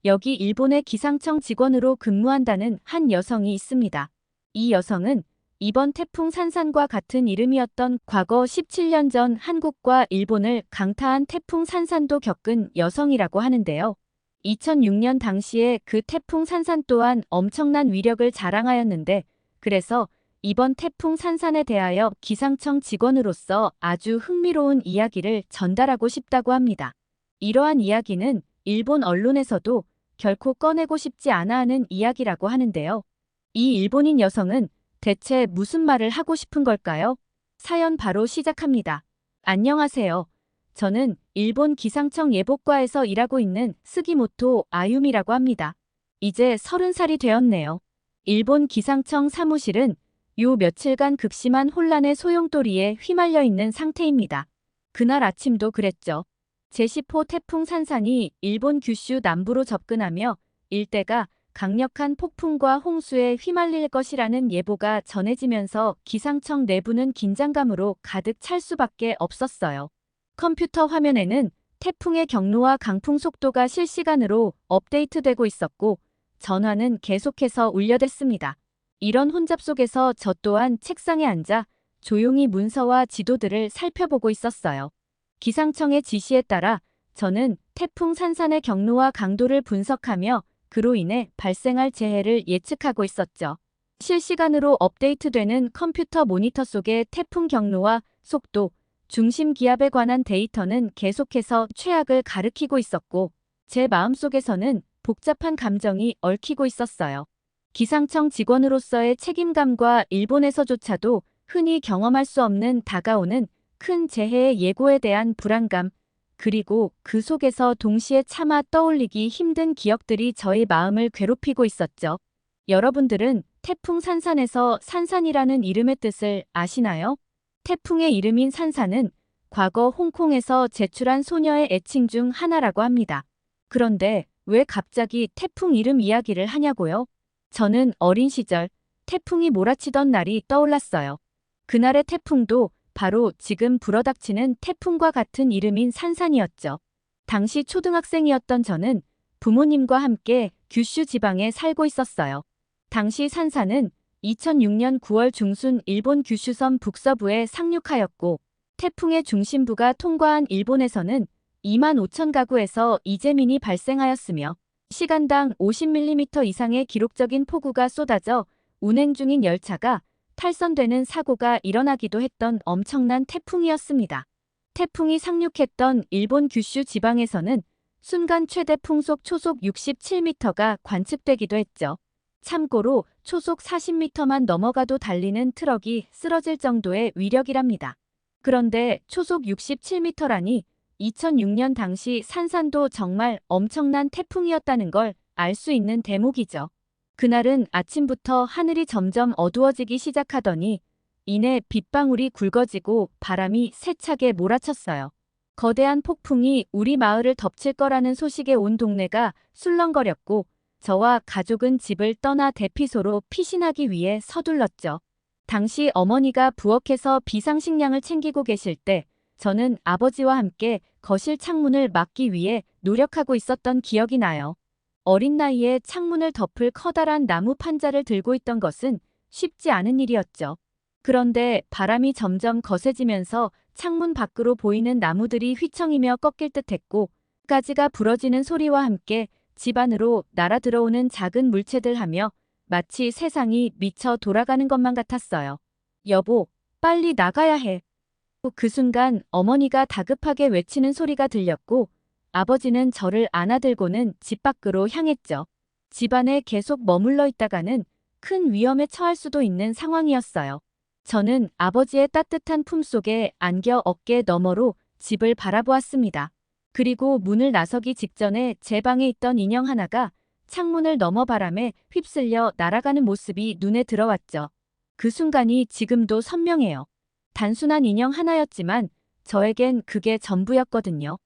여기 일본의 기상청 직원으로 근무한다는 한 여성이 있습니다. 이 여성은 이번 태풍 산산과 같은 이름이었던 과거 17년 전 한국과 일본을 강타한 태풍 산산도 겪은 여성이라고 하는데요. 2006년 당시에 그 태풍 산산 또한 엄청난 위력을 자랑하였는데, 그래서 이번 태풍 산산에 대하여 기상청 직원으로서 아주 흥미로운 이야기를 전달하고 싶다고 합니다. 이러한 이야기는 일본 언론에서도 결코 꺼내고 싶지 않아 하는 이야기라고 하는데요. 이 일본인 여성은 대체 무슨 말을 하고 싶은 걸까요? 사연 바로 시작합니다. 안녕하세요. 저는 일본 기상청 예보과에서 일하고 있는 스기모토 아유미라고 합니다. 이제 30살이 되었네요. 일본 기상청 사무실은 요 며칠간 극심한 혼란의 소용돌이에 휘말려 있는 상태입니다. 그날 아침도 그랬죠. 제10호 태풍 산산이 일본 규슈 남부로 접근하며 일대가 강력한 폭풍과 홍수에 휘말릴 것이라는 예보가 전해지면서 기상청 내부는 긴장감으로 가득 찰 수밖에 없었어요. 컴퓨터 화면에는 태풍의 경로와 강풍 속도가 실시간으로 업데이트되고 있었고 전화는 계속해서 울려댔습니다. 이런 혼잡 속에서 저 또한 책상에 앉아 조용히 문서와 지도들을 살펴보고 있었어요. 기상청의 지시에 따라 저는 태풍 산산의 경로와 강도를 분석하며 그로 인해 발생할 재해를 예측하고 있었죠. 실시간으로 업데이트되는 컴퓨터 모니터 속의 태풍 경로와 속도, 중심 기압에 관한 데이터는 계속해서 최악을 가리키고 있었고 제 마음속에서는 복잡한 감정이 얽히고 있었어요. 기상청 직원으로서의 책임감과 일본에서조차도 흔히 경험할 수 없는 다가오는 큰 재해의 예고에 대한 불안감, 그리고 그 속에서 동시에 차마 떠올리기 힘든 기억들이 저의 마음을 괴롭히고 있었죠. 여러분들은 태풍 산산에서 산산이라는 이름의 뜻을 아시나요? 태풍의 이름인 산산은 과거 홍콩에서 제출한 소녀의 애칭 중 하나라고 합니다. 그런데 왜 갑자기 태풍 이름 이야기를 하냐고요? 저는 어린 시절 태풍이 몰아치던 날이 떠올랐어요. 그날의 태풍도 바로 지금 불어닥치는 태풍과 같은 이름인 산산이었죠. 당시 초등학생이었던 저는 부모님과 함께 규슈 지방에 살고 있었어요. 당시 산산은 2006년 9월 중순 일본 규슈섬 북서부에 상륙하였고 태풍의 중심부가 통과한 일본에서는 2만 5천 가구에서 이재민이 발생하였으며 시간당 50mm 이상의 기록적인 폭우가 쏟아져 운행 중인 열차가 탈선되는 사고가 일어나기도 했던 엄청난 태풍이었습니다. 태풍이 상륙했던 일본 규슈 지방에서는 순간 최대 풍속 초속 67m가 관측되기도 했죠. 참고로 초속 40m만 넘어가도 달리는 트럭이 쓰러질 정도의 위력이랍니다. 그런데 초속 67m라니 2006년 당시 산산도 정말 엄청난 태풍이었다는 걸 알 수 있는 대목이죠. 그날은 아침부터 하늘이 점점 어두워지기 시작하더니 이내 빗방울이 굵어지고 바람이 세차게 몰아쳤어요. 거대한 폭풍이 우리 마을을 덮칠 거라는 소식에 온 동네가 술렁거렸고 저와 가족은 집을 떠나 대피소로 피신하기 위해 서둘렀죠. 당시 어머니가 부엌에서 비상식량을 챙기고 계실 때 저는 아버지와 함께 거실 창문을 막기 위해 노력하고 있었던 기억이 나요. 어린 나이에 창문을 덮을 커다란 나무 판자를 들고 있던 것은 쉽지 않은 일이었죠. 그런데 바람이 점점 거세지면서 창문 밖으로 보이는 나무들이 휘청이며 꺾일 듯했고 가지가 부러지는 소리와 함께 집 안으로 날아들어오는 작은 물체들 하며 마치 세상이 미쳐 돌아가는 것만 같았어요. 여보, 빨리 나가야 해. 그 순간 어머니가 다급하게 외치는 소리가 들렸고 아버지는 저를 안아들고는 집 밖으로 향했죠. 집 안에 계속 머물러 있다가는 큰 위험에 처할 수도 있는 상황이었어요. 저는 아버지의 따뜻한 품속에 안겨 어깨 너머로 집을 바라보았습니다. 그리고 문을 나서기 직전에 제 방에 있던 인형 하나가 창문을 넘어 바람에 휩쓸려 날아가는 모습이 눈에 들어왔죠. 그 순간이 지금도 선명해요. 단순한 인형 하나였지만 저에겐 그게 전부였거든요.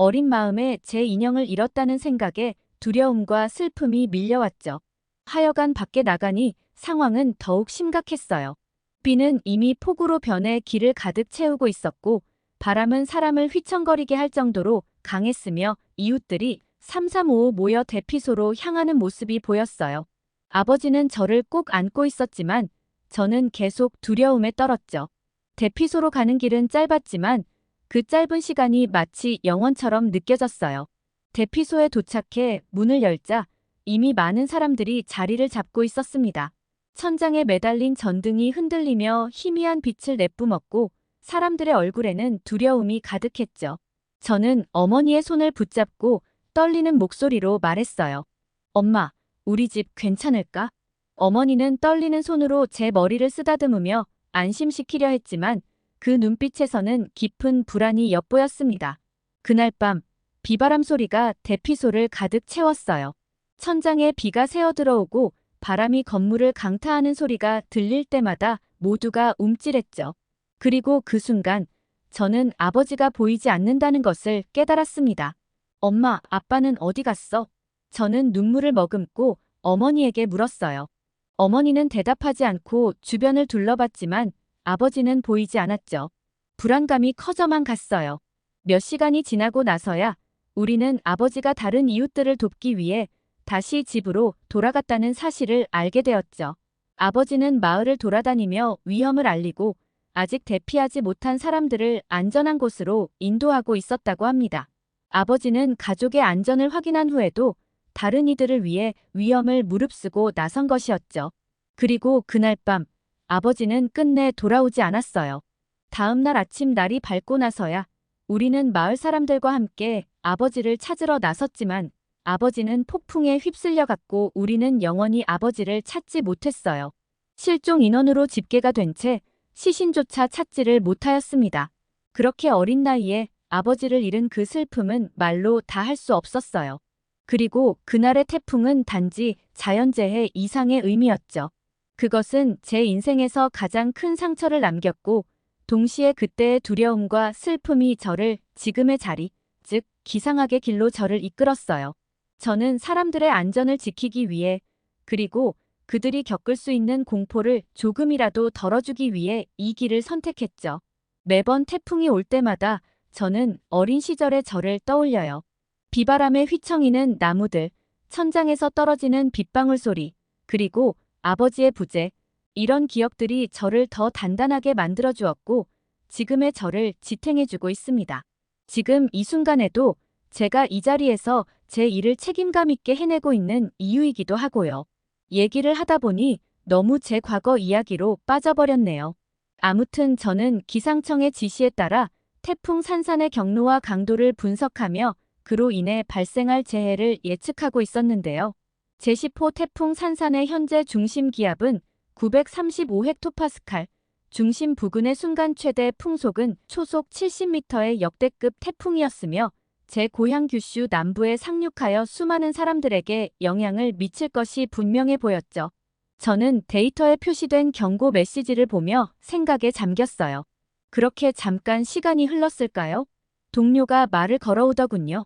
어린 마음에 제 인형을 잃었다는 생각에 두려움과 슬픔이 밀려왔죠. 하여간 밖에 나가니 상황은 더욱 심각했어요. 비는 이미 폭우로 변해 길을 가득 채우고 있었고 바람은 사람을 휘청거리게 할 정도로 강했으며 이웃들이 삼삼오오 모여 대피소로 향하는 모습이 보였어요. 아버지는 저를 꼭 안고 있었지만 저는 계속 두려움에 떨었죠. 대피소로 가는 길은 짧았지만 그 짧은 시간이 마치 영원처럼 느껴졌어요. 대피소에 도착해 문을 열자 이미 많은 사람들이 자리를 잡고 있었습니다. 천장에 매달린 전등이 흔들리며 희미한 빛을 내뿜었고 사람들의 얼굴에는 두려움이 가득했죠. 저는 어머니의 손을 붙잡고 떨리는 목소리로 말했어요. 엄마, 우리 집 괜찮을까? 어머니는 떨리는 손으로 제 머리를 쓰다듬으며 안심시키려 했지만 그 눈빛에서는 깊은 불안이 엿보였습니다. 그날 밤 비바람 소리가 대피소를 가득 채웠어요. 천장에 비가 새어 들어오고 바람이 건물을 강타하는 소리가 들릴 때마다 모두가 움찔했죠. 그리고 그 순간 저는 아버지가 보이지 않는다는 것을 깨달았습니다. 엄마, 아빠는 어디 갔어? 저는 눈물을 머금고 어머니에게 물었어요. 어머니는 대답하지 않고 주변을 둘러봤지만 아버지는 보이지 않았죠. 불안감이 커져만 갔어요. 몇 시간이 지나고 나서야 우리는 아버지가 다른 이웃들을 돕기 위해 다시 집으로 돌아갔다는 사실을 알게 되었죠. 아버지는 마을을 돌아다니며 위험을 알리고 아직 대피하지 못한 사람들을 안전한 곳으로 인도하고 있었다고 합니다. 아버지는 가족의 안전을 확인한 후에도 다른 이들을 위해 위험을 무릅쓰고 나선 것이었죠. 그리고 그날 밤 아버지는 끝내 돌아오지 않았어요. 다음 날 아침 날이 밝고 나서야 우리는 마을 사람들과 함께 아버지를 찾으러 나섰지만 아버지는 폭풍에 휩쓸려 갔고 우리는 영원히 아버지를 찾지 못했어요. 실종 인원으로 집계가 된 채 시신조차 찾지를 못하였습니다. 그렇게 어린 나이에 아버지를 잃은 그 슬픔은 말로 다 할 수 없었어요. 그리고 그날의 태풍은 단지 자연재해 이상의 의미였죠. 그것은 제 인생에서 가장 큰 상처를 남겼고 동시에 그때의 두려움과 슬픔이 저를 지금의 자리, 즉 기상학의 길로 저를 이끌었어요. 저는 사람들의 안전을 지키기 위해 그리고 그들이 겪을 수 있는 공포를 조금이라도 덜어주기 위해 이 길을 선택했죠. 매번 태풍이 올 때마다 저는 어린 시절의 저를 떠올려요. 비바람에 휘청이는 나무들, 천장에서 떨어지는 빗방울 소리, 그리고 아버지의 부재, 이런 기억들이 저를 더 단단하게 만들어 주었고 지금의 저를 지탱해주고 있습니다. 지금 이 순간에도 제가 이 자리에서 제 일을 책임감 있게 해내고 있는 이유이기도 하고요. 얘기를 하다 보니 너무 제 과거 이야기로 빠져버렸네요. 아무튼 저는 기상청의 지시에 따라 태풍 산산의 경로와 강도를 분석하며 그로 인해 발생할 재해를 예측하고 있었는데요. 제10호 태풍 산산의 현재 중심 기압은 935헥토파스칼, 중심 부근의 순간 최대 풍속은 초속 70m의 역대급 태풍이었으며 제 고향 규슈 남부에 상륙하여 수많은 사람들에게 영향을 미칠 것이 분명해 보였죠. 저는 데이터에 표시된 경고 메시지를 보며 생각에 잠겼어요. 그렇게 잠깐 시간이 흘렀을까요? 동료가 말을 걸어오더군요.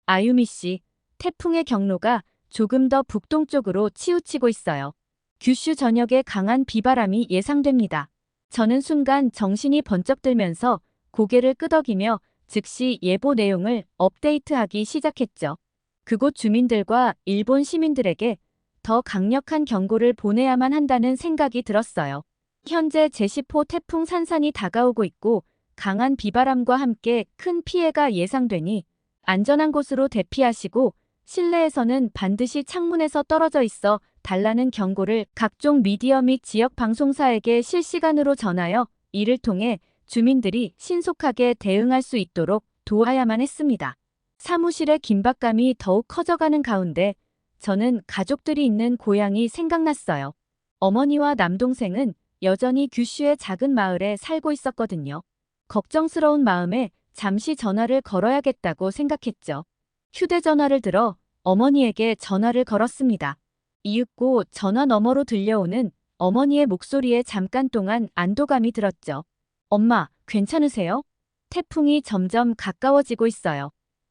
아유미 씨, 태풍의 경로가 조금 더 북동쪽으로 치우치고 있어요. 규슈 전역에 강한 비바람이 예상됩니다. 저는 순간 정신이 번쩍 들면서 고개를 끄덕이며 즉시 예보 내용을 업데이트하기 시작했죠. 그곳 주민들과 일본 시민들에게 더 강력한 경고를 보내야만 한다는 생각이 들었어요. 현재 제10호 태풍 산산이 다가오고 있고 강한 비바람과 함께 큰 피해가 예상되니 안전한 곳으로 대피하시고 실내에서는 반드시 창문에서 떨어져 있어 달라는 경고를 각종 미디어 및 지역 방송사에게 실시간으로 전하여 이를 통해 주민들이 신속하게 대응할 수 있도록 도와야만 했습니다. 사무실의 긴박감이 더욱 커져가는 가운데 저는 가족들이 있는 고향이 생각났어요. 어머니와 남동생은 여전히 규슈의 작은 마을에 살고 있었거든요. 걱정스러운 마음에 잠시 전화를 걸어야겠다고 생각했죠. 휴대전화를 들어 어머니에게 전화를 걸었습니다. 이윽고 전화 너머로 들려오는 어머니의 목소리에 잠깐 동안 안도감이 들었죠. 엄마, 괜찮으세요? 태풍이 점점 가까워지고 있어요.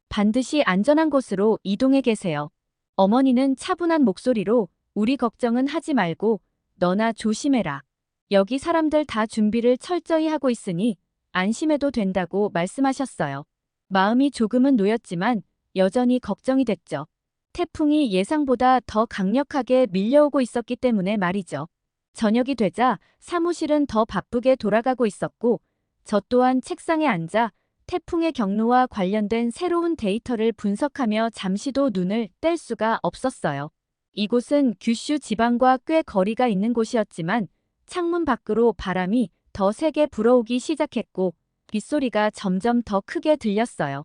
반드시 안전한 곳으로 이동해 계세요. 어머니는 차분한 목소리로 우리 걱정은 하지 말고 너나 조심해라. 여기 사람들 다 준비를 철저히 하고 있으니 안심해도 된다고 말씀하셨어요. 마음이 조금은 놓였지만 여전히 걱정이 됐죠. 태풍이 예상보다 더 강력하게 밀려오고 있었기 때문에 말이죠. 저녁이 되자 사무실은 더 바쁘게 돌아가고 있었고, 저 또한 책상에 앉아 태풍의 경로와 관련된 새로운 데이터를 분석하며 잠시도 눈을 뗄 수가 없었어요. 이곳은 규슈 지방과 꽤 거리가 있는 곳이었지만 창문 밖으로 바람이 더 세게 불어오기 시작했고 빗소리가 점점 더 크게 들렸어요.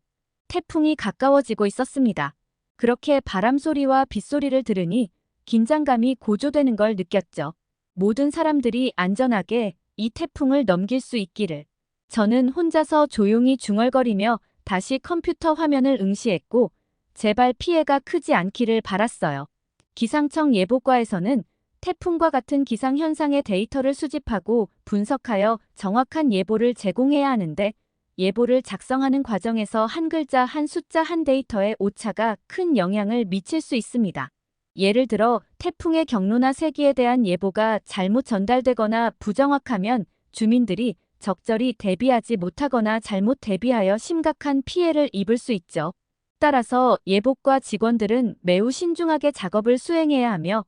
태풍이 가까워지고 있었습니다. 그렇게 바람 소리와 빗소리를 들으니 긴장감이 고조되는 걸 느꼈죠. 모든 사람들이 안전하게 이 태풍을 넘길 수 있기를. 저는 혼자서 조용히 중얼거리며 다시 컴퓨터 화면을 응시했고 제발 피해가 크지 않기를 바랐어요. 기상청 예보과에서는 태풍과 같은 기상현상의 데이터를 수집하고 분석하여 정확한 예보를 제공해야 하는데 예보를 작성하는 과정에서 한 글자 한 숫자 한 데이터의 오차가 큰 영향을 미칠 수 있습니다. 예를 들어 태풍의 경로나 세기에 대한 예보가 잘못 전달되거나 부정확하면 주민들이 적절히 대비하지 못하거나 잘못 대비하여 심각한 피해를 입을 수 있죠. 따라서 예보과 직원들은 매우 신중하게 작업을 수행해야 하며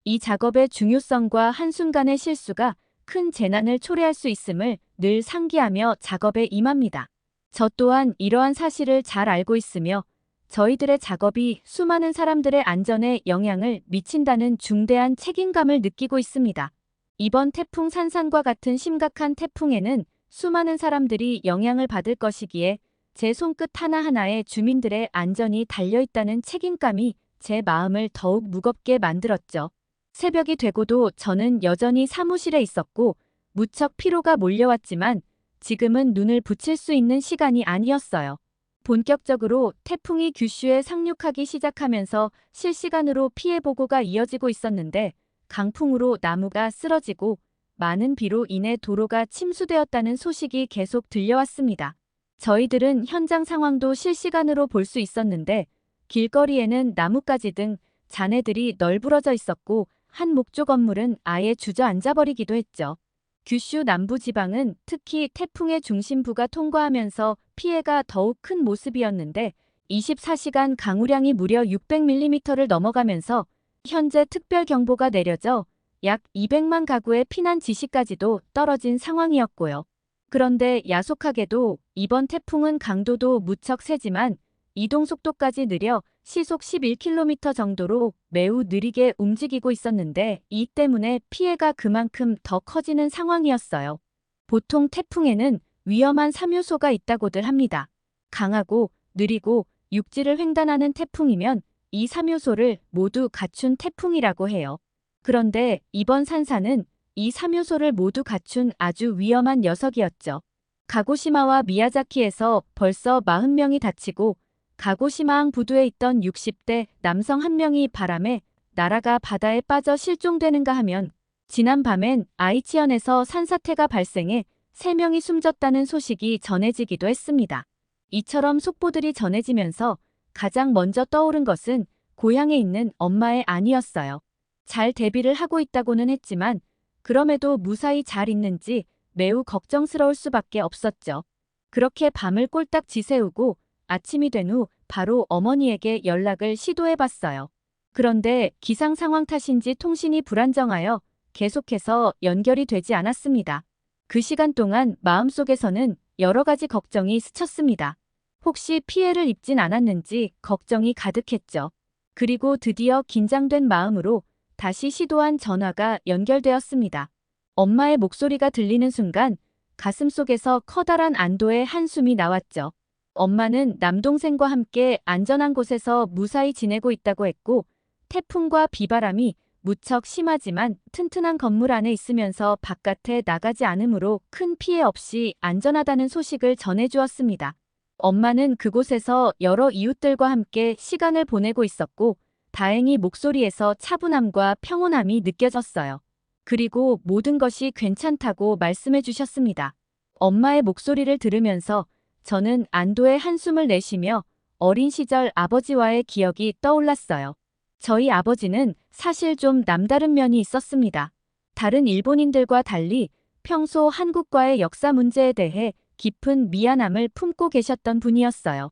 이 작업의 중요성과 한순간의 실수가 큰 재난을 초래할 수 있음을 늘 상기하며 작업에 임합니다. 저 또한 이러한 사실을 잘 알고 있으며 저희들의 작업이 수많은 사람들의 안전에 영향을 미친다는 중대한 책임감을 느끼고 있습니다. 이번 태풍 산산과 같은 심각한 태풍에는 수많은 사람들이 영향을 받을 것이기에 제 손끝 하나하나에 주민들의 안전이 달려있다는 책임감이 제 마음을 더욱 무겁게 만들었죠. 새벽이 되고도 저는 여전히 사무실에 있었고 무척 피로가 몰려왔지만 지금은 눈을 붙일 수 있는 시간이 아니었어요. 본격적으로 태풍이 규슈에 상륙하기 시작하면서 실시간으로 피해 보고가 이어지고 있었는데 강풍으로 나무가 쓰러지고 많은 비로 인해 도로가 침수되었다는 소식이 계속 들려왔습니다. 저희들은 현장 상황도 실시간으로 볼 수 있었는데 길거리에는 나뭇가지 등 잔해들이 널브러져 있었고 한 목조 건물은 아예 주저앉아버리기도 했죠. 규슈 남부지방은 특히 태풍의 중심부가 통과하면서 피해가 더욱 큰 모습이었는데 24시간 강우량이 무려 600mm를 넘어가면서 현재 특별경보가 내려져 약 200만 가구의 피난 지시까지도 떨어진 상황이었고요. 그런데 야속하게도 이번 태풍은 강도도 무척 세지만 이동 속도까지 느려 시속 11km 정도로 매우 느리게 움직이고 있었는데 이 때문에 피해가 그만큼 더 커지는 상황이었어요. 보통 태풍에는 위험한 3요소가 있다고들 합니다. 강하고 느리고 육지를 횡단하는 태풍이면 이 3요소를 모두 갖춘 태풍이라고 해요. 그런데 이번 산사는 이 3요소를 모두 갖춘 아주 위험한 녀석이었죠. 가고시마와 미야자키에서 벌써 40명이 다치고 가고시마항 부두에 있던 60대 남성 1명이 바람에 날아가 바다에 빠져 실종되는가 하면 지난밤엔 아이치현에서 산사태가 발생해 3명이 숨졌다는 소식이 전해지기도 했습니다. 이처럼 속보들이 전해지면서 가장 먼저 떠오른 것은 고향에 있는 엄마의 아니었어요. 잘 대비를 하고 있다고는 했지만 그럼에도 무사히 잘 있는지 매우 걱정스러울 수밖에 없었죠. 그렇게 밤을 꼴딱 지새우고 아침이 된 후 바로 어머니에게 연락을 시도해봤어요. 그런데 기상 상황 탓인지 통신이 불안정하여 계속해서 연결이 되지 않았습니다. 그 시간 동안 마음속에서는 여러 가지 걱정이 스쳤습니다. 혹시 피해를 입진 않았는지 걱정이 가득했죠. 그리고 드디어 긴장된 마음으로 다시 시도한 전화가 연결되었습니다. 엄마의 목소리가 들리는 순간 가슴속에서 커다란 안도의 한숨이 나왔죠. 엄마는 남동생과 함께 안전한 곳에서 무사히 지내고 있다고 했고 태풍과 비바람이 무척 심하지만 튼튼한 건물 안에 있으면서 바깥에 나가지 않으므로 큰 피해 없이 안전하다는 소식을 전해주었습니다. 엄마는 그곳에서 여러 이웃들과 함께 시간을 보내고 있었고 다행히 목소리에서 차분함과 평온함이 느껴졌어요. 그리고 모든 것이 괜찮다고 말씀해 주셨습니다. 엄마의 목소리를 들으면서 저는 안도의 한숨을 내쉬며 어린 시절 아버지와의 기억이 떠올랐어요. 저희 아버지는 사실 좀 남다른 면이 있었습니다. 다른 일본인들과 달리 평소 한국과의 역사 문제에 대해 깊은 미안함을 품고 계셨던 분이었어요.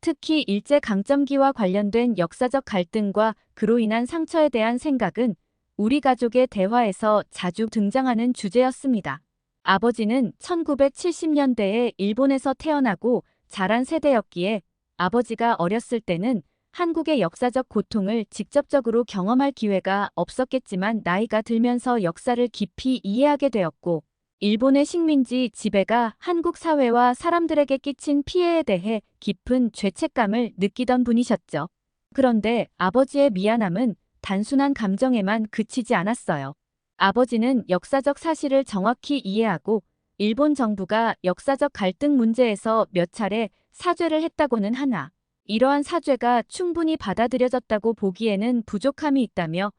특히 일제강점기와 관련된 역사적 갈등과 그로 인한 상처에 대한 생각은 우리 가족의 대화에서 자주 등장하는 주제였습니다. 아버지는 1970년대에 일본에서 태어나고 자란 세대였기에 아버지가 어렸을 때는 한국의 역사적 고통을 직접적으로 경험할 기회가 없었겠지만 나이가 들면서 역사를 깊이 이해하게 되었고 일본의 식민지 지배가 한국 사회와 사람들에게 끼친 피해에 대해 깊은 죄책감을 느끼던 분이셨죠. 그런데 아버지의 미안함은 단순한 감정에만 그치지 않았어요. 아버지는 역사적 사실을 정확히 이해하고 일본 정부가 역사적 갈등 문제에서 몇 차례 사죄를 했다고는 하나 이러한 사죄가 충분히 받아들여졌다고 보기에는 부족함이 있다며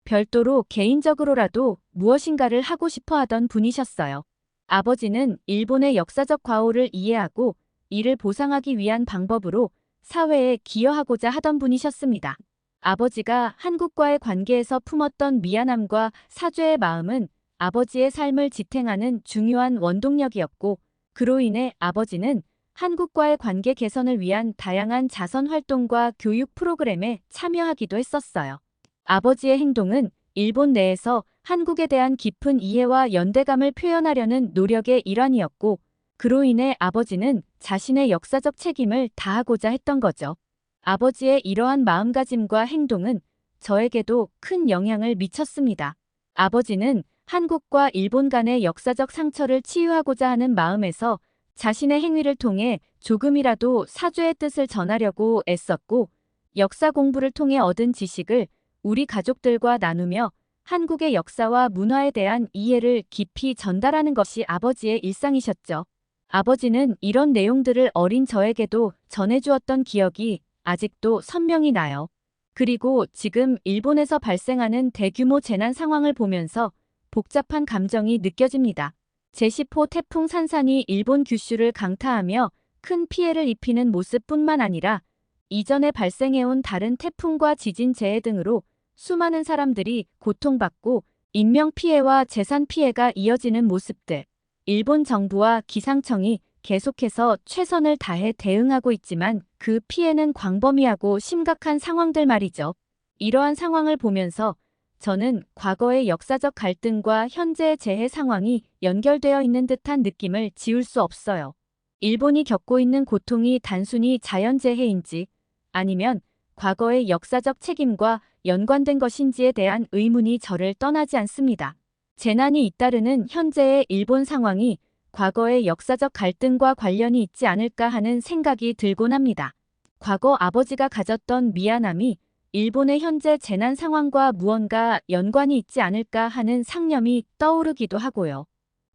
별도로 개인적으로라도 무엇인가를 하고 싶어 하던 분이셨어요. 아버지는 일본의 역사적 과오를 이해하고 이를 보상하기 위한 방법으로 사회에 기여하고자 하던 분이셨습니다. 아버지가 한국과의 관계에서 품었던 미안함과 사죄의 마음은 아버지의 삶을 지탱하는 중요한 원동력이었고 그로 인해 아버지는 한국과의 관계 개선을 위한 다양한 자선 활동과 교육 프로그램에 참여하기도 했었어요. 아버지의 행동은 일본 내에서 한국에 대한 깊은 이해와 연대감을 표현하려는 노력의 일환이었고 그로 인해 아버지는 자신의 역사적 책임을 다하고자 했던 거죠. 아버지의 이러한 마음가짐과 행동은 저에게도 큰 영향을 미쳤습니다. 아버지는 한국과 일본 간의 역사적 상처를 치유하고자 하는 마음에서 자신의 행위를 통해 조금이라도 사죄의 뜻을 전하려고 애썼고 역사 공부를 통해 얻은 지식을 우리 가족들과 나누며 한국의 역사와 문화에 대한 이해를 깊이 전달하는 것이 아버지의 일상이셨죠. 아버지는 이런 내용들을 어린 저에게도 전해주었던 기억이 아직도 선명히 나요. 그리고 지금 일본에서 발생하는 대규모 재난 상황을 보면서 복잡한 감정이 느껴집니다. 제10호 태풍 산산이 일본 규슈를 강타하며 큰 피해를 입히는 모습뿐만 아니라 이전에 발생해온 다른 태풍과 지진 재해 등으로 수많은 사람들이 고통받고 인명피해와 재산 피해가 이어지는 모습들. 일본 정부와 기상청이 계속해서 최선을 다해 대응하고 있지만 그 피해는 광범위하고 심각한 상황들 말이죠. 이러한 상황을 보면서 저는 과거의 역사적 갈등과 현재의 재해 상황이 연결되어 있는 듯한 느낌을 지울 수 없어요. 일본이 겪고 있는 고통이 단순히 자연재해인지 아니면 과거의 역사적 책임과 연관된 것인지에 대한 의문이 저를 떠나지 않습니다. 재난이 잇따르는 현재의 일본 상황이 과거의 역사적 갈등과 관련이 있지 않을까 하는 생각이 들곤 합니다. 과거 아버지가 가졌던 미안함이 일본의 현재 재난 상황과 무언가 연관이 있지 않을까 하는 상념이 떠오르기도 하고요.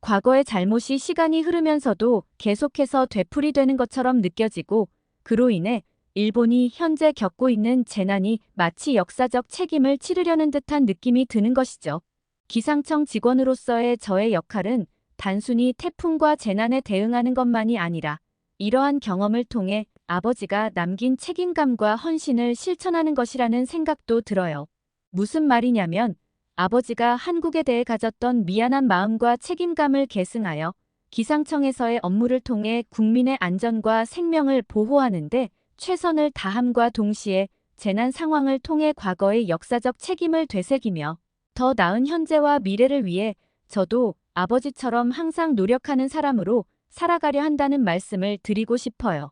과거의 잘못이 시간이 흐르면서도 계속해서 되풀이되는 것처럼 느껴지고 그로 인해 일본이 현재 겪고 있는 재난이 마치 역사적 책임을 치르려는 듯한 느낌이 드는 것이죠. 기상청 직원으로서의 저의 역할은 단순히 태풍과 재난에 대응하는 것만이 아니라 이러한 경험을 통해 아버지가 남긴 책임감과 헌신을 실천하는 것이라는 생각도 들어요. 무슨 말이냐면 아버지가 한국에 대해 가졌던 미안한 마음과 책임감을 계승하여 기상청에서의 업무를 통해 국민의 안전과 생명을 보호하는데 최선을 다함과 동시에 재난 상황을 통해 과거의 역사적 책임을 되새기며 더 나은 현재와 미래를 위해 저도 아버지처럼 항상 노력하는 사람으로 살아가려 한다는 말씀을 드리고 싶어요.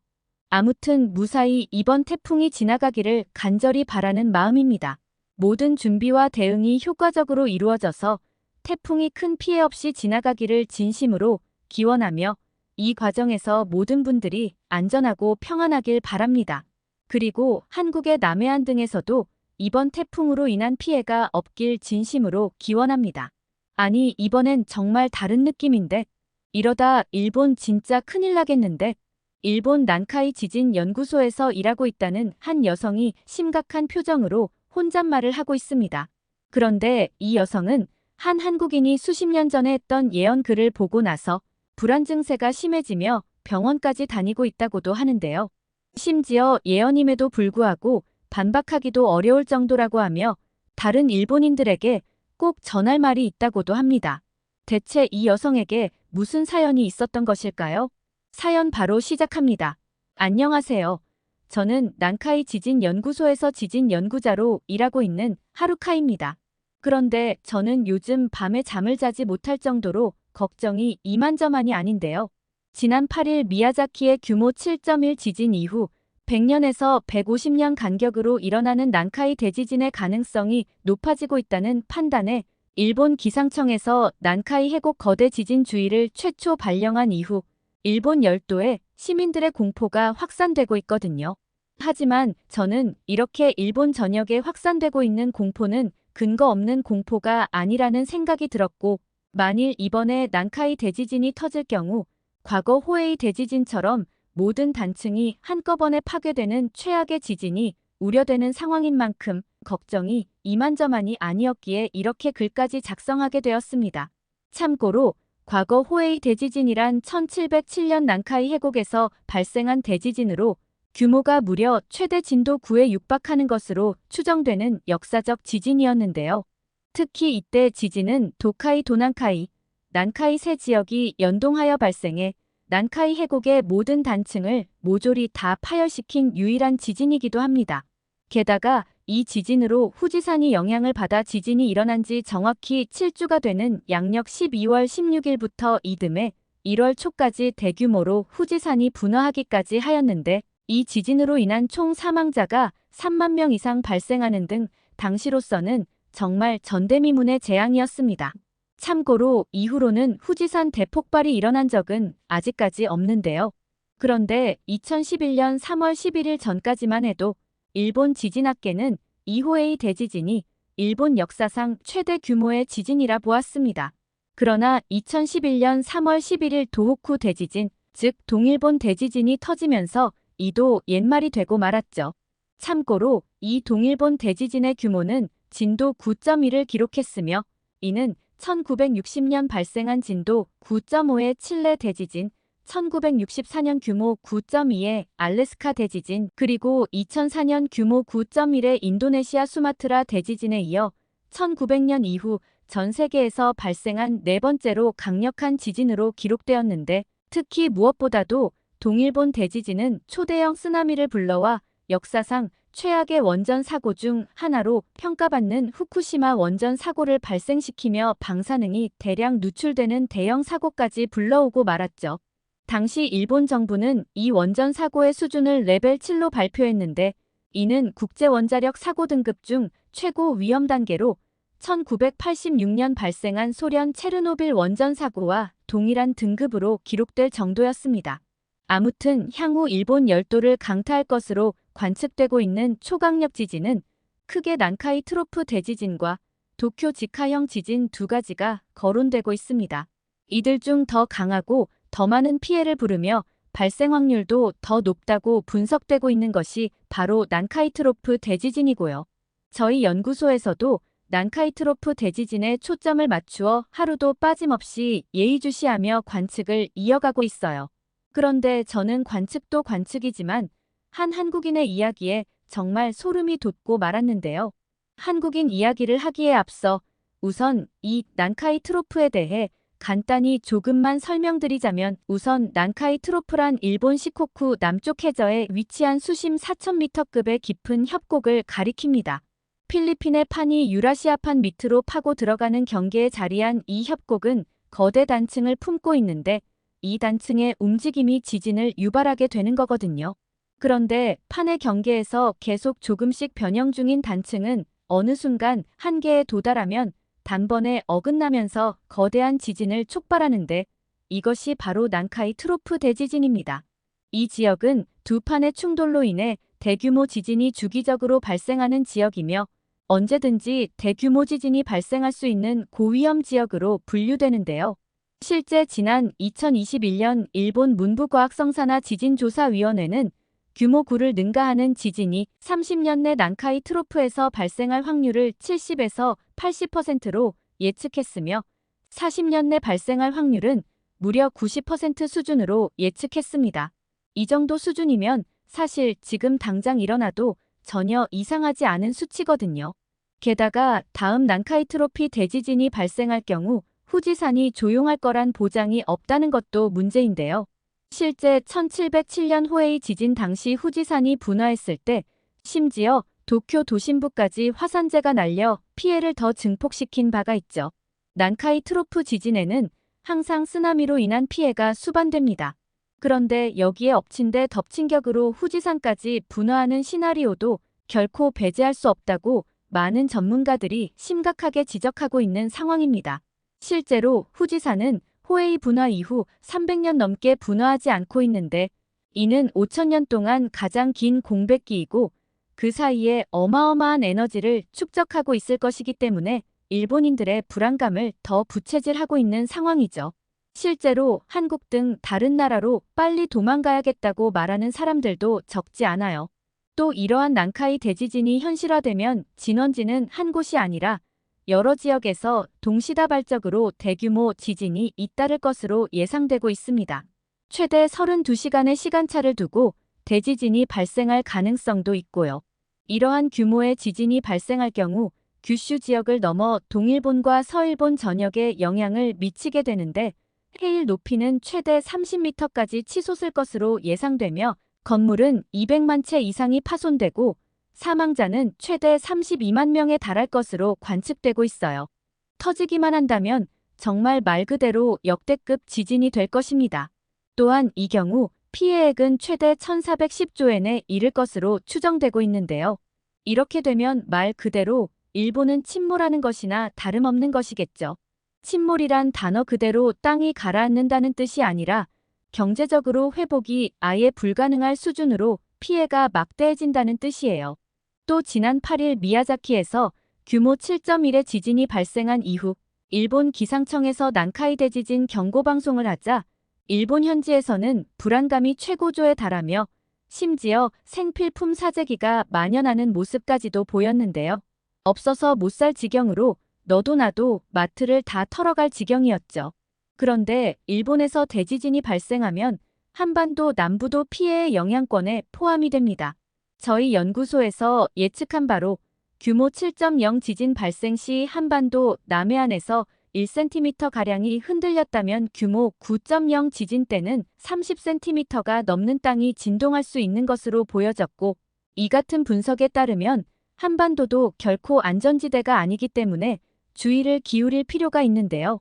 아무튼 무사히 이번 태풍이 지나가기를 간절히 바라는 마음입니다. 모든 준비와 대응이 효과적으로 이루어져서 태풍이 큰 피해 없이 지나가기를 진심으로 기원하며 이 과정에서 모든 분들이 안전하고 평안하길 바랍니다. 그리고 한국의 남해안 등에서도 이번 태풍으로 인한 피해가 없길 진심으로 기원합니다. 아니, 이번엔 정말 다른 느낌인데 이러다 일본 진짜 큰일 나겠는데. 일본 난카이 지진 연구소에서 일하고 있다는 한 여성이 심각한 표정으로 혼잣말을 하고 있습니다. 그런데 이 여성은 한 한국인이 수십 년 전에 했던 예언 글을 보고 나서 불안 증세가 심해지며 병원까지 다니고 있다고도 하는데요. 심지어 예언임에도 불구하고 반박하기도 어려울 정도라고 하며 다른 일본인들에게 꼭 전할 말이 있다고도 합니다. 대체 이 여성에게 무슨 사연이 있었던 것일까요? 사연 바로 시작합니다. 안녕하세요. 저는 난카이 지진연구소에서 지진연구자로 일하고 있는 하루카입니다. 그런데 저는 요즘 밤에 잠을 자지 못할 정도로 걱정이 이만저만이 아닌데요. 지난 8일 미야자키의 규모 7.1 지진 이후 100년에서 150년 간격으로 일어나는 난카이 대지진의 가능성이 높아지고 있다는 판단에 일본 기상청에서 난카이 해곡 거대 지진 주의를 최초 발령한 이후 일본 열도에 시민들의 공포가 확산되고 있거든요. 하지만 저는 이렇게 일본 전역에 확산되고 있는 공포는 근거 없는 공포가 아니라는 생각이 들었고, 만일 이번에 난카이 대지진이 터질 경우 과거 호에이 대지진처럼 모든 단층이 한꺼번에 파괴되는 최악의 지진이 우려되는 상황인 만큼 걱정이 이만저만이 아니었기에 이렇게 글까지 작성하게 되었습니다. 참고로 과거 호에이 대지진이란 1707년 난카이 해곡에서 발생한 대지진으로 규모가 무려 최대 진도 9에 육박하는 것으로 추정되는 역사적 지진이었는데요. 특히 이때 지진은 도카이 도난카이, 난카이 세 지역이 연동하여 발생해 난카이 해곡의 모든 단층을 모조리 다 파열시킨 유일한 지진이기도 합니다. 게다가 이 지진으로 후지산이 영향을 받아 지진이 일어난 지 정확히 7주가 되는 양력 12월 16일부터 이듬해 1월 초까지 대규모로 후지산이 분화하기까지 하였는데, 이 지진으로 인한 총 사망자가 3만 명 이상 발생하는 등 당시로서는 정말 전대미문의 재앙이었습니다. 참고로 이후로는 후지산 대폭발이 일어난 적은 아직까지 없는데요. 그런데 2011년 3월 11일 전까지만 해도 일본 지진학계는 이호에이 대지진이 일본 역사상 최대 규모의 지진이라 보았습니다. 그러나 2011년 3월 11일 도호쿠 대지진, 즉 동일본 대지진이 터지면서 이도 옛말이 되고 말았죠. 참고로 이 동일본 대지진의 규모는 진도 9.1을 기록했으며, 이는 1960년 발생한 진도 9.5의 칠레 대지진, 1964년 규모 9.2의 알래스카 대지진, 그리고 2004년 규모 9.1의 인도네시아 수마트라 대지진에 이어 1900년 이후 전 세계에서 발생한 네 번째로 강력한 지진으로 기록되었는데, 특히 무엇보다도 동일본 대지진은 초대형 쓰나미를 불러와 역사상 최악의 원전 사고 중 하나로 평가받는 후쿠시마 원전 사고를 발생시키며 방사능이 대량 누출되는 대형 사고까지 불러오고 말았죠. 당시 일본 정부는 이 원전 사고의 수준을 레벨 7로 발표했는데, 이는 국제원자력 사고 등급 중 최고 위험 단계로 1986년 발생한 소련 체르노빌 원전 사고와 동일한 등급으로 기록될 정도였습니다. 아무튼 향후 일본 열도를 강타할 것으로 관측되고 있는 초강력 지진은 크게 난카이 트로프 대지진과 도쿄 직하형 지진 두 가지가 거론되고 있습니다. 이들 중 더 강하고 더 많은 피해를 부르며 발생 확률도 더 높다고 분석되고 있는 것이 바로 난카이 트로프 대지진이고요. 저희 연구소에서도 난카이 트로프 대지진에 초점을 맞추어 하루도 빠짐없이 예의주시하며 관측을 이어가고 있어요. 그런데 저는 관측도 관측이지만 한 한국인의 이야기에 정말 소름이 돋고 말았는데요. 한국인 이야기를 하기에 앞서 우선 이 난카이 트로프에 대해 간단히 조금만 설명드리자면, 우선 난카이 트로프란 일본 시코쿠 남쪽 해저에 위치한 수심 4,000m급의 깊은 협곡을 가리킵니다. 필리핀의 판이 유라시아판 밑으로 파고 들어가는 경계에 자리한 이 협곡은 거대 단층을 품고 있는데, 이 단층의 움직임이 지진을 유발하게 되는 거거든요. 그런데 판의 경계에서 계속 조금씩 변형 중인 단층은 어느 순간 한계에 도달하면 단번에 어긋나면서 거대한 지진을 촉발하는데, 이것이 바로 난카이 트로프 대지진입니다. 이 지역은 두 판의 충돌로 인해 대규모 지진이 주기적으로 발생하는 지역이며, 언제든지 대규모 지진이 발생할 수 있는 고위험 지역으로 분류되는데요. 실제 지난 2021년 일본 문부과학성산하 지진조사위원회는 규모 9를 능가하는 지진이 30년 내 난카이 트로프에서 발생할 확률을 70에서 80%로 예측했으며, 40년 내 발생할 확률은 무려 90% 수준으로 예측했습니다. 이 정도 수준이면 사실 지금 당장 일어나도 전혀 이상하지 않은 수치거든요. 게다가 다음 난카이 트로피 대지진이 발생할 경우 후지산이 조용할 거란 보장이 없다는 것도 문제인데요. 실제 1707년 호에이 지진 당시 후지산이 분화했을 때 심지어 도쿄 도심부까지 화산재가 날려 피해를 더 증폭시킨 바가 있죠. 난카이 트로프 지진에는 항상 쓰나미로 인한 피해가 수반됩니다. 그런데 여기에 엎친 데 덮친 격으로 후지산까지 분화하는 시나리오도 결코 배제할 수 없다고 많은 전문가들이 심각하게 지적하고 있는 상황입니다. 실제로 후지산은 호에이 분화 이후 300년 넘게 분화하지 않고 있는데 이는 5000년 동안 가장 긴 공백기이고 그 사이에 어마어마한 에너지를 축적하고 있을 것이기 때문에 일본인들의 불안감을 더 부채질하고 있는 상황이죠. 실제로 한국 등 다른 나라로 빨리 도망가야겠다고 말하는 사람들도 적지 않아요. 또 이러한 난카이 대지진이 현실화되면 진원지는 한 곳이 아니라 여러 지역에서 동시다발적으로 대규모 지진이 잇따를 것으로 예상되고 있습니다. 최대 32시간의 시간차를 두고 대지진이 발생할 가능성도 있고요. 이러한 규모의 지진이 발생할 경우 규슈 지역을 넘어 동일본과 서일본 전역에 영향을 미치게 되는데 해일 높이는 최대 30m까지 치솟을 것으로 예상되며 건물은 200만 채 이상이 파손되고 사망자는 최대 32만 명에 달할 것으로 관측되고 있어요. 터지기만 한다면 정말 말 그대로 역대급 지진이 될 것입니다. 또한 이 경우 피해액은 최대 1410조엔에 이를 것으로 추정되고 있는데요. 이렇게 되면 말 그대로 일본은 침몰하는 것이나 다름없는 것이겠죠. 침몰이란 단어 그대로 땅이 가라앉는다는 뜻이 아니라 경제적으로 회복이 아예 불가능할 수준으로 피해가 막대해진다는 뜻이에요. 또 지난 8일 미야자키에서 규모 7.1의 지진이 발생한 이후 일본 기상청에서 난카이 대지진 경고 방송을 하자 일본 현지에서는 불안감이 최고조에 달하며 심지어 생필품 사재기가 만연하는 모습까지도 보였는데요. 없어서 못 살 지경으로 너도 나도 마트를 다 털어갈 지경이었죠. 그런데 일본에서 대지진이 발생하면 한반도 남부도 피해의 영향권에 포함이 됩니다. 저희 연구소에서 예측한 바로 규모 7.0 지진 발생 시 한반도 남해안에서 1cm가량이 흔들렸다면 규모 9.0 지진 때는 30cm가 넘는 땅이 진동할 수 있는 것으로 보여졌고 이 같은 분석에 따르면 한반도도 결코 안전지대가 아니기 때문에 주의를 기울일 필요가 있는데요.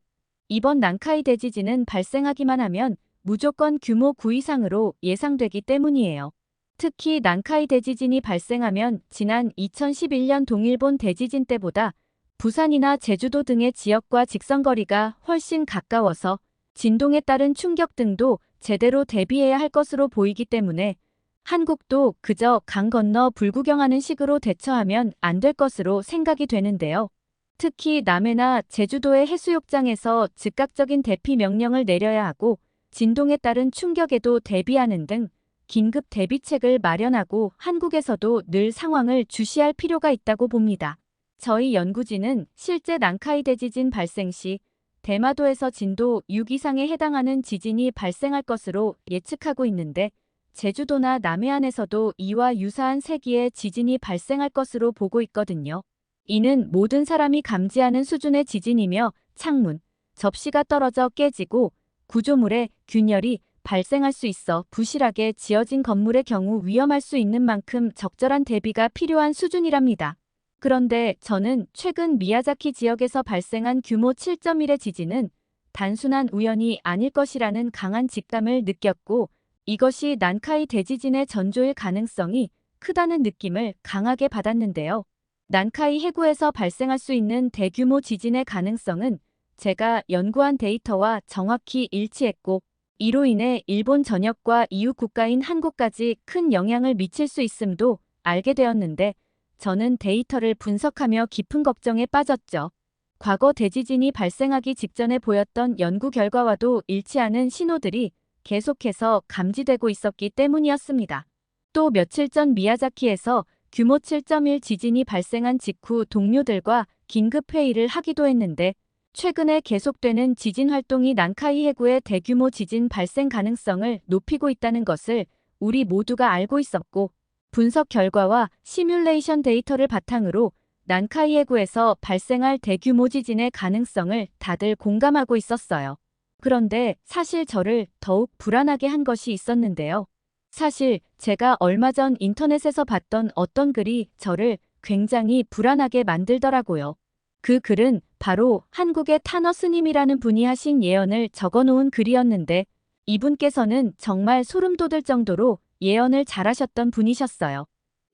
이번 난카이 대지진은 발생하기만 하면 무조건 규모 9 이상으로 예상되기 때문이에요. 특히 난카이 대지진이 발생하면 지난 2011년 동일본 대지진 때보다 부산이나 제주도 등의 지역과 직선거리가 훨씬 가까워서 진동에 따른 충격 등도 제대로 대비해야 할 것으로 보이기 때문에 한국도 그저 강 건너 불구경하는 식으로 대처하면 안 될 것으로 생각이 되는데요. 특히 남해나 제주도의 해수욕장에서 즉각적인 대피 명령을 내려야 하고 진동에 따른 충격에도 대비하는 등 긴급 대비책을 마련하고 한국에서도 늘 상황을 주시할 필요가 있다고 봅니다. 저희 연구진은 실제 난카이 대지진 발생 시 대마도에서 진도 6 이상에 해당하는 지진이 발생할 것으로 예측하고 있는데 제주도나 남해안에서도 이와 유사한 세기의 지진이 발생할 것으로 보고 있거든요. 이는 모든 사람이 감지하는 수준의 지진이며 창문, 접시가 떨어져 깨지고 구조물에 균열이 발생할 수 있어 부실하게 지어진 건물의 경우 위험할 수 있는 만큼 적절한 대비가 필요한 수준이랍니다. 그런데 저는 최근 미야자키 지역에서 발생한 규모 7.1의 지진은 단순한 우연이 아닐 것이라는 강한 직감을 느꼈고 이것이 난카이 대지진의 전조일 가능성이 크다는 느낌을 강하게 받았는데요. 난카이 해구에서 발생할 수 있는 대규모 지진의 가능성은 제가 연구한 데이터와 정확히 일치했고 이로 인해 일본 전역과 이웃 국가인 한국까지 큰 영향을 미칠 수 있음도 알게 되었는데 저는 데이터를 분석하며 깊은 걱정에 빠졌죠. 과거 대지진이 발생하기 직전에 보였던 연구 결과와도 일치하는 신호들이 계속해서 감지되고 있었기 때문이었습니다. 또 며칠 전 미야자키에서 규모 7.1 지진이 발생한 직후 동료들과 긴급 회의를 하기도 했는데 최근에 계속되는 지진 활동이 난카이 해구의 대규모 지진 발생 가능성을 높이고 있다는 것을 우리 모두가 알고 있었고 분석 결과와 시뮬레이션 데이터를 바탕으로 난카이 해구에서 발생할 대규모 지진의 가능성을 다들 공감하고 있었어요. 그런데 사실 저를 더욱 불안하게 한 것이 있었는데요. 사실 제가 얼마 전 인터넷에서 봤던 어떤 글이 저를 굉장히 불안하게 만들더라고요. 그 글은 바로 한국의 타너 스님이라는 분이 하신 예언을 적어놓은 글이었는데 이분께서는 정말 소름 돋을 정도로 예언을 잘하셨던 분이셨어요.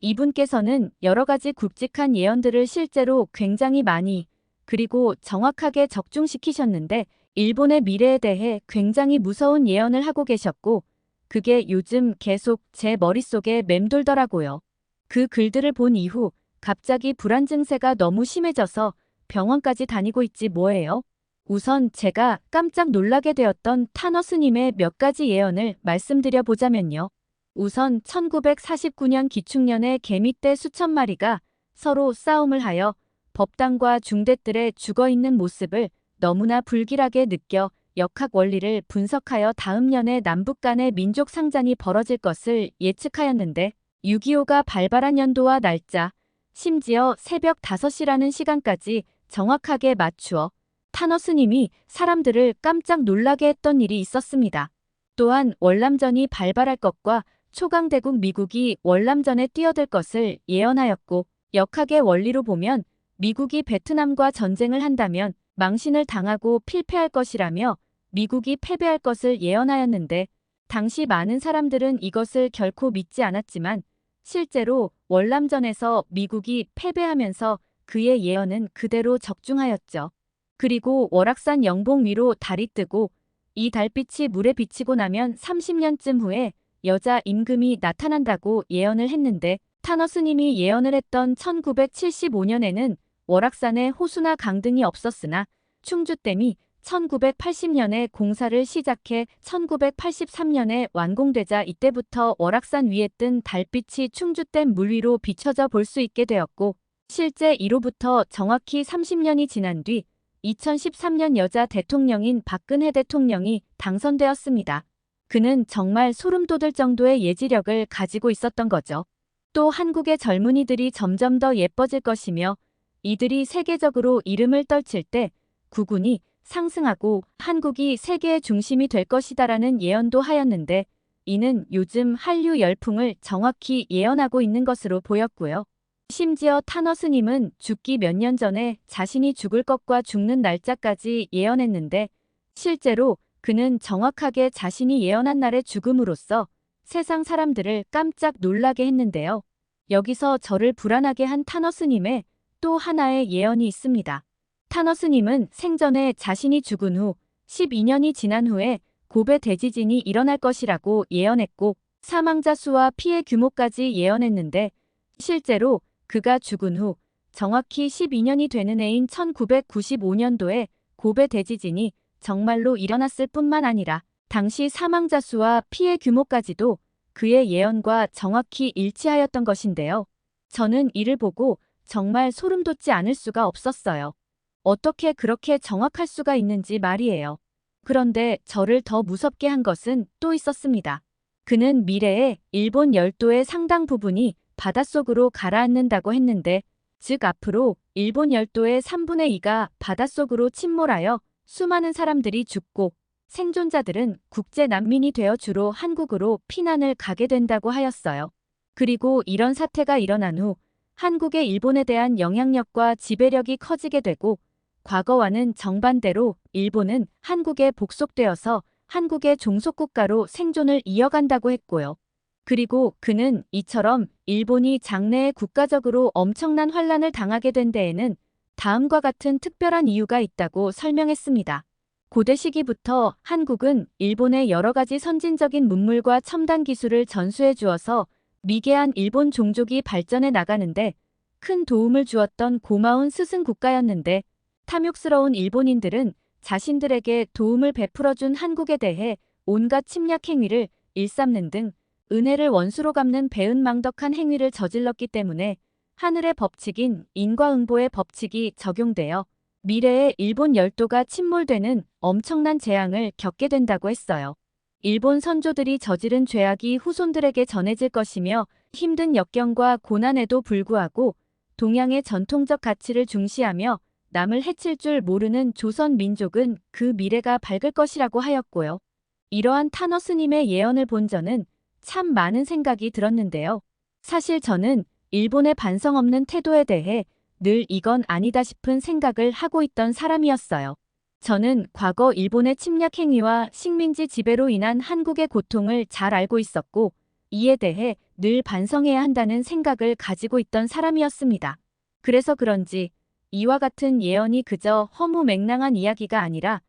이분께서는 여러 가지 굵직한 예언들을 실제로 굉장히 많이 그리고 정확하게 적중시키셨는데 일본의 미래에 대해 굉장히 무서운 예언을 하고 계셨고 그게 요즘 계속 제 머릿속에 맴돌더라고요. 그 글들을 본 이후 갑자기 불안 증세가 너무 심해져서 병원까지 다니고 있지 뭐예요. 우선 제가 깜짝 놀라게 되었던 타너 스님의 몇 가지 예언을 말씀드려 보자면요. 우선 1949년 기축년에 개미떼 수천 마리가 서로 싸움을 하여 법당과 중대들의 죽어있는 모습을 너무나 불길하게 느껴 역학 원리를 분석하여 다음 년에 남북 간의 민족 상잔이 벌어질 것을 예측하였는데 6.25가 발발한 연도와 날짜, 심지어 새벽 5시라는 시간까지 정확하게 맞추어 타너 스님이 사람들을 깜짝 놀라게 했던 일이 있었습니다. 또한 월남전이 발발할 것과 초강대국 미국이 월남전에 뛰어들 것을 예언하였고 역학의 원리로 보면 미국이 베트남과 전쟁을 한다면 망신을 당하고 필패할 것이라며 미국이 패배할 것을 예언하였는데 당시 많은 사람들은 이것을 결코 믿지 않았지만 실제로 월남전에서 미국이 패배하면서 그의 예언은 그대로 적중하였죠. 그리고 월악산 영봉 위로 달이 뜨고 이 달빛이 물에 비치고 나면 30년쯤 후에 여자 임금이 나타난다고 예언을 했는데 타너 스님이 예언을 했던 1975년에는 월악산에 호수나 강 등이 없었으나 충주댐이 1980년에 공사를 시작해 1983년에 완공되자 이때부터 월악산 위에 뜬 달빛이 충주댐 물 위로 비춰져 볼 수 있게 되었고 실제 이로부터 정확히 30년이 지난 뒤 2013년 여자 대통령인 박근혜 대통령이 당선되었습니다. 그는 정말 소름 돋을 정도의 예지력을 가지고 있었던 거죠. 또 한국의 젊은이들이 점점 더 예뻐질 것이며 이들이 세계적으로 이름을 떨칠 때 국군이 상승하고 한국이 세계의 중심이 될 것이다라는 예언도 하였는데 이는 요즘 한류 열풍을 정확히 예언하고 있는 것으로 보였고요. 심지어 타너 스님은 죽기 몇 년 전에 자신이 죽을 것과 죽는 날짜까지 예언했는데 실제로 그는 정확하게 자신이 예언한 날의 죽음으로써 세상 사람들을 깜짝 놀라게 했는데요. 여기서 저를 불안하게 한 타너 스님의 또 하나의 예언이 있습니다. 타너 스님은 생전에 자신이 죽은 후 12년이 지난 후에 고베 대지진이 일어날 것이라고 예언했고 사망자 수와 피해 규모까지 예언했는데 실제로 그가 죽은 후 정확히 12년이 되는 해인 1995년도에 고베 대지진이 정말로 일어났을 뿐만 아니라 당시 사망자 수와 피해 규모까지도 그의 예언과 정확히 일치하였던 것인데요. 저는 이를 보고 정말 소름 돋지 않을 수가 없었어요. 어떻게 그렇게 정확할 수가 있는지 말이에요. 그런데 저를 더 무섭게 한 것은 또 있었습니다. 그는 미래에 일본 열도의 상당 부분이 바닷속으로 가라앉는다고 했는데 즉 앞으로 일본 열도의 3분의 2가 바닷속으로 침몰하여 수많은 사람들이 죽고 생존자들은 국제 난민이 되어 주로 한국으로 피난을 가게 된다고 하였어요. 그리고 이런 사태가 일어난 후 한국의 일본에 대한 영향력과 지배력이 커지게 되고 과거와는 정반대로 일본은 한국에 복속되어서 한국의 종속국가로 생존을 이어간다고 했고요. 그리고 그는 이처럼 일본이 장래에 국가적으로 엄청난 환란을 당하게 된 데에는 다음과 같은 특별한 이유가 있다고 설명했습니다. 고대 시기부터 한국은 일본의 여러 가지 선진적인 문물과 첨단 기술을 전수해 주어서 미개한 일본 종족이 발전해 나가는데 큰 도움을 주었던 고마운 스승 국가였는데 탐욕스러운 일본인들은 자신들에게 도움을 베풀어준 한국에 대해 온갖 침략 행위를 일삼는 등 은혜를 원수로 갚는 배은망덕한 행위를 저질렀기 때문에 하늘의 법칙인 인과응보의 법칙이 적용되어 미래에 일본 열도가 침몰되는 엄청난 재앙을 겪게 된다고 했어요. 일본 선조들이 저지른 죄악이 후손들에게 전해질 것이며 힘든 역경과 고난에도 불구하고 동양의 전통적 가치를 중시하며 남을 해칠 줄 모르는 조선 민족은 그 미래가 밝을 것이라고 하였고요. 이러한 타너 스님의 예언을 본 저는 참 많은 생각이 들었는데요. 사실 저는 일본의 반성 없는 태도에 대해 늘 이건 아니다 싶은 생각을 하고 있던 사람이었어요. 저는 과거 일본의 침략 행위와 식민지 지배로 인한 한국의 고통을 잘 알고 있었고, 이에 대해 늘 반성해야 한다는 생각을 가지고 있던 사람이었습니다. 그래서 그런지 이와 같은 예언이 그저 허무맹랑한 이야기가 아니라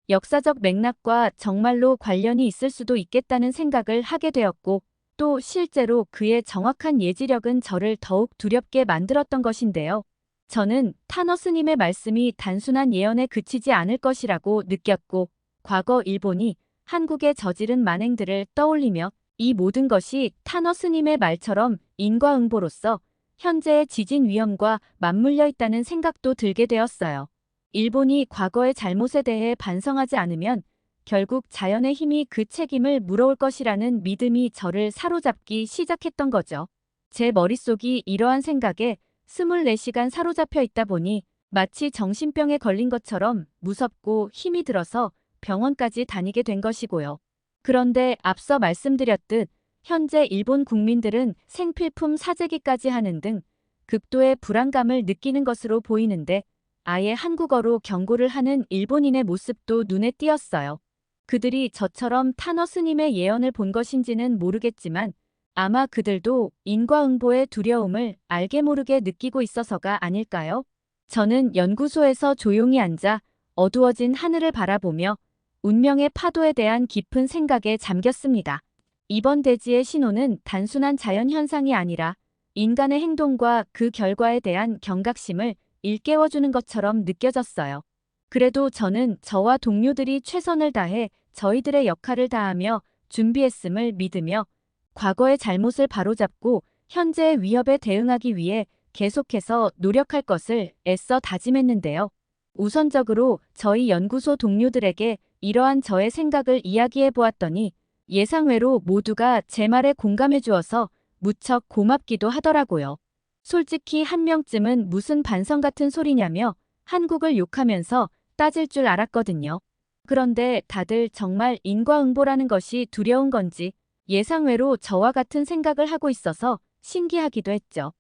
역사적 맥락과 정말로 관련이 있을 수도 있겠다는 생각을 하게 되었고, 또 실제로 그의 정확한 예지력은 저를 더욱 두렵게 만들었던 것인데요. 저는 타너 스님의 말씀이 단순한 예언에 그치지 않을 것이라고 느꼈고, 과거 일본이 한국에 저지른 만행들을 떠올리며 이 모든 것이 타너 스님의 말처럼 인과응보로서 현재의 지진 위험과 맞물려 있다는 생각도 들게 되었어요. 일본이 과거의 잘못에 대해 반성하지 않으면 결국 자연의 힘이 그 책임을 물어올 것이라는 믿음이 저를 사로잡기 시작했던 거죠. 제 머릿속이 이러한 생각에 24시간 사로잡혀 있다 보니 마치 정신병에 걸린 것처럼 무섭고 힘이 들어서 병원까지 다니게 된 것이고요. 그런데 앞서 말씀드렸듯 현재 일본 국민들은 생필품 사재기까지 하는 등 극도의 불안감을 느끼는 것으로 보이는데, 아예 한국어로 경고를 하는 일본인의 모습도 눈에 띄었어요. 그들이 저처럼 타너 스님의 예언을 본 것인지는 모르겠지만 아마 그들도 인과응보의 두려움을 알게 모르게 느끼고 있어서가 아닐까요? 저는 연구소에서 조용히 앉아 어두워진 하늘을 바라보며 운명의 파도에 대한 깊은 생각에 잠겼습니다. 이번 대지의 신호는 단순한 자연현상이 아니라 인간의 행동과 그 결과에 대한 경각심을 일깨워주는 것처럼 느껴졌어요. 그래도 저는 저와 동료들이 최선을 다해 저희들의 역할을 다하며 준비했음을 믿으며 과거의 잘못을 바로잡고 현재의 위협에 대응하기 위해 계속해서 노력할 것을 애써 다짐했는데요. 우선적으로 저희 연구소 동료들에게 이러한 저의 생각을 이야기해 보았더니 예상외로 모두가 제 말에 공감해 주어서 무척 고맙기도 하더라고요. 솔직히 한 명쯤은 무슨 반성 같은 소리냐며 한국을 욕하면서 따질 줄 알았거든요. 그런데 다들 정말 인과응보라는 것이 두려운 건지 예상외로 저와 같은 생각을 하고 있어서 신기하기도 했죠.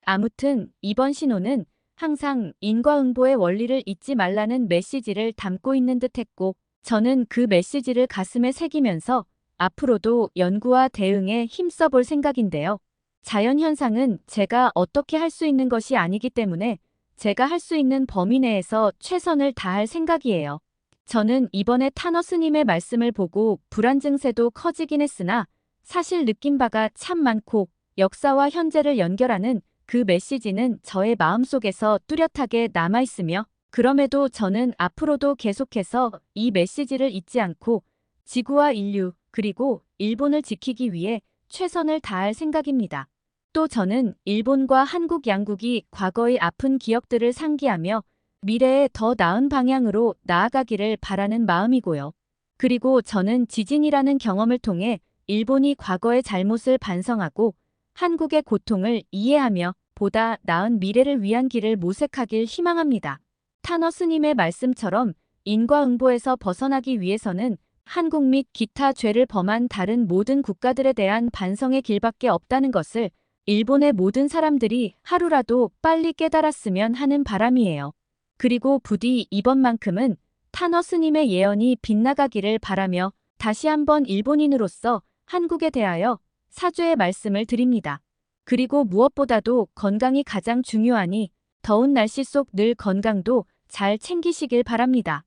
아무튼 이번 신호는 항상 인과응보의 원리를 잊지 말라는 메시지를 담고 있는 듯했고, 저는 그 메시지를 가슴에 새기면서 앞으로도 연구와 대응에 힘써볼 생각인데요. 자연현상은 제가 어떻게 할 수 있는 것이 아니기 때문에 제가 할 수 있는 범위 내에서 최선을 다할 생각이에요. 저는 이번에 타너 스님의 말씀을 보고 불안 증세도 커지긴 했으나 사실 느낀 바가 참 많고 역사와 현재를 연결하는 그 메시지는 저의 마음속에서 뚜렷하게 남아있으며, 그럼에도 저는 앞으로도 계속해서 이 메시지를 잊지 않고 지구와 인류 그리고 일본을 지키기 위해 최선을 다할 생각입니다. 또 저는 일본과 한국 양국이 과거의 아픈 기억들을 상기하며 미래에 더 나은 방향으로 나아가기를 바라는 마음이고요. 그리고 저는 지진이라는 경험을 통해 일본이 과거의 잘못을 반성하고 한국의 고통을 이해하며 보다 나은 미래를 위한 길을 모색하길 희망합니다. 타너 스님의 말씀처럼 인과응보에서 벗어나기 위해서는 한국 및 기타 죄를 범한 다른 모든 국가들에 대한 반성의 길밖에 없다는 것을 일본의 모든 사람들이 하루라도 빨리 깨달았으면 하는 바람이에요. 그리고 부디 이번만큼은 타너 스님의 예언이 빗나가기를 바라며 다시 한번 일본인으로서 한국에 대하여 사죄의 말씀을 드립니다. 그리고 무엇보다도 건강이 가장 중요하니 더운 날씨 속 늘 건강도 잘 챙기시길 바랍니다.